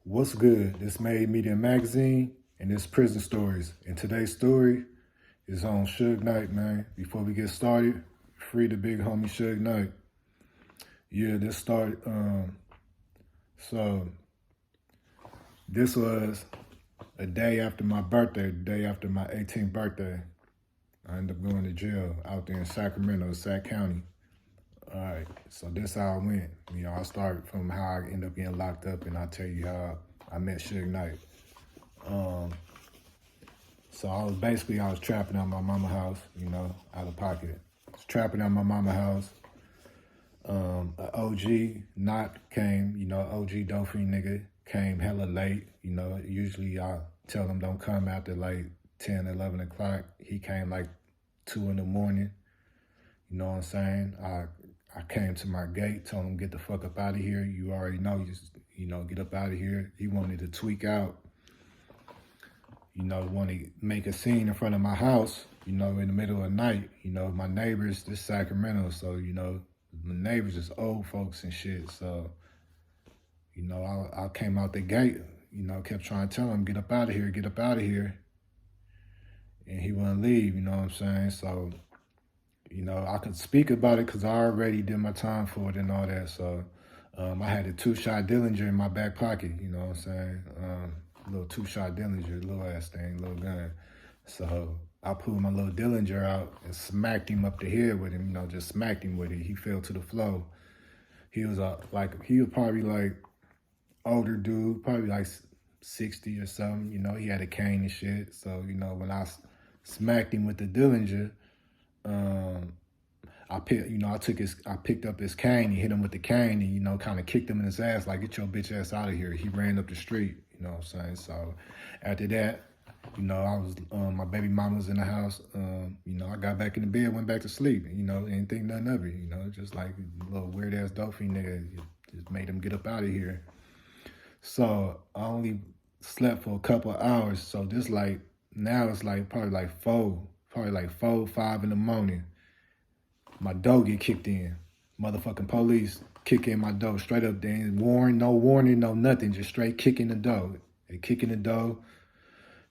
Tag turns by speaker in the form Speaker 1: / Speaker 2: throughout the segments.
Speaker 1: What's good? This Made Media Magazine and this Prison Stories. And today's story is on SugeKnight, man. Before we get started, free the big homie SugeKnight. Yeah, this started, so this was a day after my birthday, the day after my 18th birthday. I ended up going to jail out there in Sacramento, Sac County. All right, so this how I went. You know, I started from how I ended up getting locked up, and I'll tell you how I met SugeKnight. So I was trapping out my mama house, you know, out of pocket. I was trapping out my mama house. An OG not came, you know, OG Dolphin nigga came hella late. You know, usually I tell him don't come after like 10, 11 o'clock. He came like 2 in the morning. You know what I'm saying? I came to my gate, told him, get the fuck up out of here. You already know, you know, get up out of here. He wanted to tweak out, you know, wanted to make a scene in front of my house, you know, in the middle of the night. You know, my neighbors, this Sacramento, so, you know, my neighbors is old folks and shit. So, you know, I came out the gate, you know, kept trying to tell him, get up out of here, get up out of here. And he wouldn't leave, you know what I'm saying? So, you know, I could speak about it because I already did my time for it and all that. So I had a 2-shot Dillinger in my back pocket, you know what I'm saying? Little 2-shot Dillinger, little ass thing, little gun. So I pulled my little Dillinger out and smacked him up the head with him, you know, just smacked him with it. He fell to the floor. He was probably like older dude, probably like 60 or something, you know, he had a cane and shit. So, you know, when I smacked him with the Dillinger, I picked up his cane and hit him with the cane and, you know, kind of kicked him in his ass, like, get your bitch ass out of here. He ran up the street, you know what I'm saying? So after that, you know, my baby mama was in the house. You know, I got back in the bed, went back to sleep, you know, didn't think nothing of it, you know, just like a little weird ass Dolphin nigga, just made him get up out of here. So I only slept for a couple of hours. So this now it's like probably like 4, 5 in the morning. My door get kicked in. Motherfucking police kick in my door straight up there. No warning, no nothing. Just straight kicking the door. They kicking the door,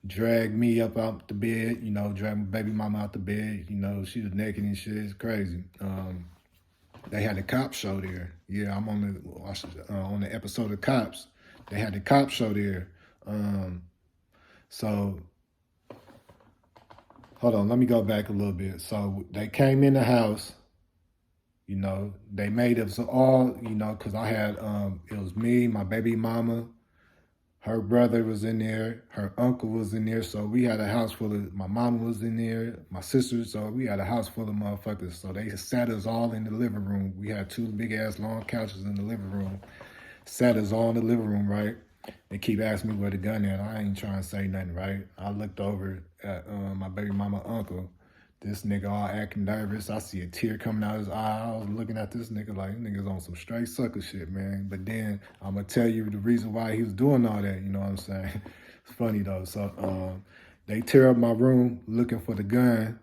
Speaker 1: drag me up out the bed, you know, drag my baby mama out the bed. You know, she was naked and shit. It's crazy. They had the cop show there. Yeah, I'm on the episode of Cops. They had the cop show there. So hold on, let me go back a little bit. So they came in the house, you know, they made us all, you know, because I had, it was me, my baby mama, her brother was in there, her uncle was in there. So we had a house full of, my mama was in there, my sisters. So we had a house full of motherfuckers. So they sat us all in the living room. We had 2 big ass long couches in the living room. Sat us all in the living room, right? They keep asking me where the gun at. I ain't trying to say nothing, right? I looked over at my baby mama uncle. This nigga all acting nervous. I see a tear coming out his eye. I was looking at this nigga like, nigga's on some straight sucker shit, man. But then I'm gonna tell you the reason why he was doing all that, you know what I'm saying? It's funny though. So they tear up my room looking for the gun.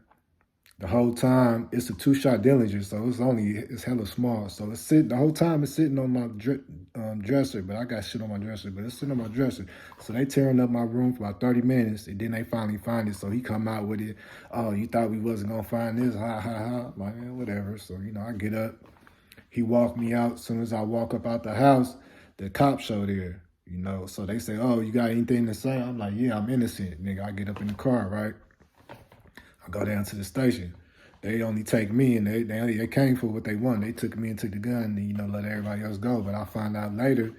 Speaker 1: The whole time, it's a 2-shot Dillinger, so it's hella small. So the whole time it's sitting on my dresser, but I got shit on my dresser, but it's sitting on my dresser. So they tearing up my room for about 30 minutes, and then they finally find it. So he come out with it. Oh, you thought we wasn't gonna find this? Ha, ha, ha. Like, man, whatever. So, you know, I get up. He walked me out. As soon as I walk up out the house, the cop show there, you know. So they say, oh, you got anything to say? I'm like, yeah, I'm innocent, nigga. I get up in the car, right? I go down to the station. They only take me, and they came for what they want. They took me and took the gun and, you know, let everybody else go. But I find out later,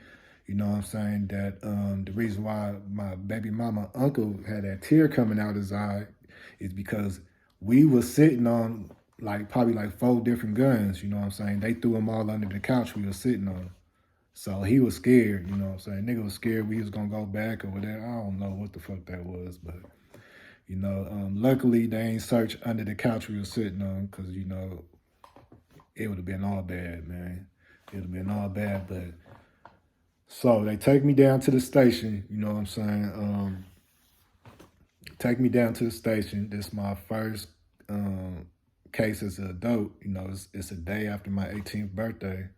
Speaker 1: you know what I'm saying, that the reason why my baby mama uncle had that tear coming out his eye is because we was sitting on probably 4 different guns, you know what I'm saying? They threw them all under the couch we was sitting on. So he was scared, you know what I'm saying? Nigga was scared we was gonna go back or whatever. I don't know what the fuck that was, but you know, luckily they ain't searched under the couch we were sitting on because, you know, it would have been all bad, man. It would have been all bad, but so they take me down to the station, you know what I'm saying? Take me down to the station. This is my first case as an adult. You know, it's a day after my 18th birthday.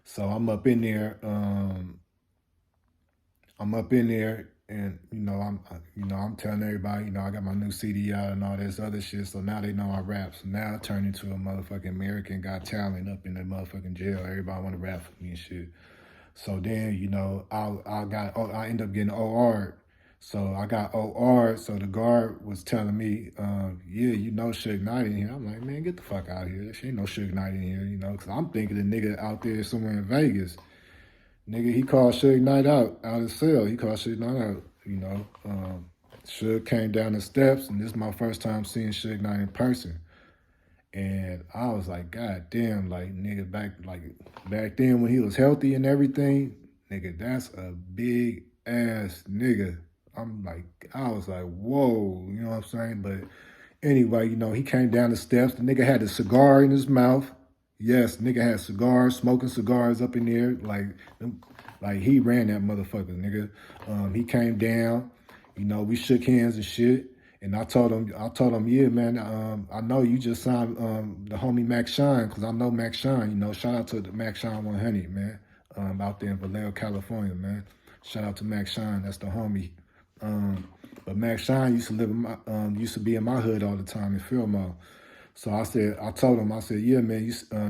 Speaker 1: So I'm up in there. I'm I'm up in there, and I'm telling everybody, I got my new CD out and all this other shit. So now they know I rap. So now I turn into a motherfucking American Got Talent up in the motherfucking jail. Everybody want to rap for me and shit. So then, I end up getting OR'd. So I got OR'd. So the guard was telling me, SugeKnight in here. I'm like, man, get the fuck out of here. There ain't no SugeKnight in here, because I'm thinking the nigga out there somewhere in Vegas. Nigga, he called SugeKnight out his cell. He called SugeKnight out, Suge came down the steps, and this is my first time seeing SugeKnight in person. And I was like, God damn, like, nigga, back then when he was healthy and everything, nigga, that's a big ass nigga. I was like, whoa, you know what I'm saying? But anyway, he came down the steps. The nigga had a cigar in his mouth. Yes, nigga had cigars, smoking cigars up in there. Like he ran that motherfucker, nigga. He came down, we shook hands and shit. And I told him, yeah, man, I know you just signed the homie Mac Shine, because I know Mac Shine, shout out to the Mac Shine 100, man, out there in Vallejo, California, man. Shout out to Mac Shine, that's the homie. But Mac Shine used to be in my hood all the time in Fillmore. So I told him, yeah, man,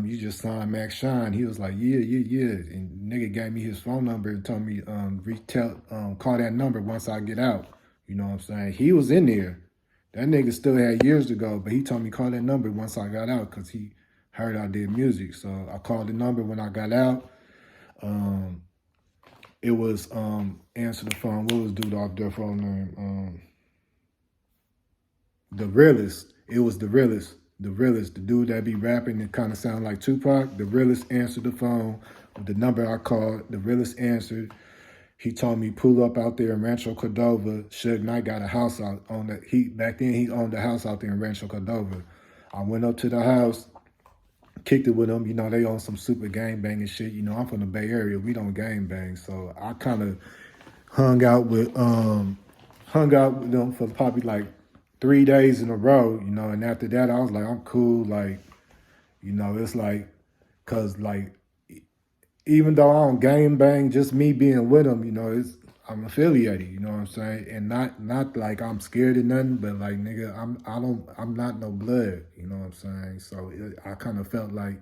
Speaker 1: you just signed Mac Shine. He was like, yeah. And nigga gave me his phone number and told me, call that number once I get out. You know what I'm saying? He was in there. That nigga still had years to go, but he told me call that number once I got out because he heard I did music. So I called the number when I got out. It was answer the phone. What was dude off their phone name? The Realest. It was the Realest. The Realest, the dude that be rapping and kind of sound like Tupac. The Realest answered the phone with the number I called. The Realest answered. He told me pull up out there in Rancho Cordova. SugeKnight got a house out on that. Back then he owned a house out there in Rancho Cordova. I went up to the house, kicked it with them. They on some super gang banging shit. I'm from the Bay Area. We don't gang bang, so I kind of hung out with them for probably like 3 days in a row. And after that I was like, I'm cool. Like, it's like, cause like, even though I don't gang bang, just me being with them, I'm affiliated, you know what I'm saying? And not like I'm scared of nothing, but like, nigga, I'm not no blood, you know what I'm saying? So I kind of felt like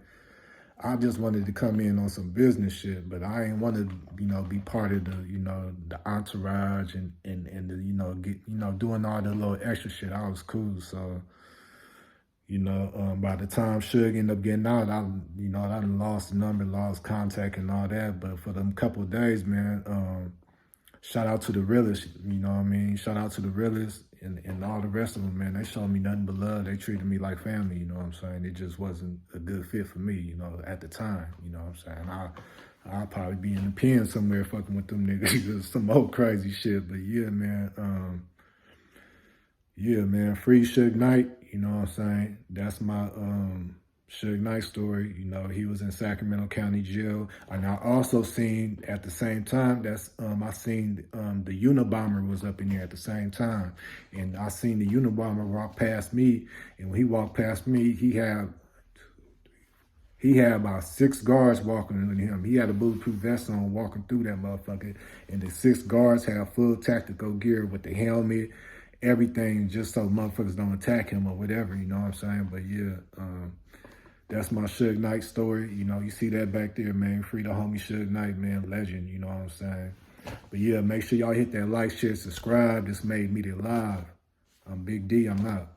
Speaker 1: I just wanted to come in on some business shit, but I ain't want to, be part of the, the entourage and the, doing all the little extra shit. I was cool, so. By the time Suge ended up getting out, I done lost the number, lost contact and all that. But for them couple of days, man, shout out to the Realest, you know what I mean? Shout out to the Realest and all the rest of them, man. They showed me nothing but love. They treated me like family, you know what I'm saying? It just wasn't a good fit for me, at the time, you know what I'm saying? I'll probably be in the pen somewhere fucking with them niggas, some old crazy shit. But yeah, man, free SugeKnight, you know what I'm saying? That's my SugeKnight story. He was in Sacramento County Jail. And I also seen at the same time, I seen the Unabomber was up in there at the same time. And I seen the Unabomber walk past me. And when he walked past me, he had about 6 guards walking with him. He had a bulletproof vest on walking through that motherfucker. And the 6 guards had full tactical gear with the helmet, everything, just so motherfuckers don't attack him or whatever, you know what I'm saying? But yeah, that's my SugeKnight story. You see that back there, man. Free the homie SugeKnight, man. Legend, you know what I'm saying? But yeah, make sure y'all hit that like, share, subscribe. This made me live. I'm Big D, I'm out.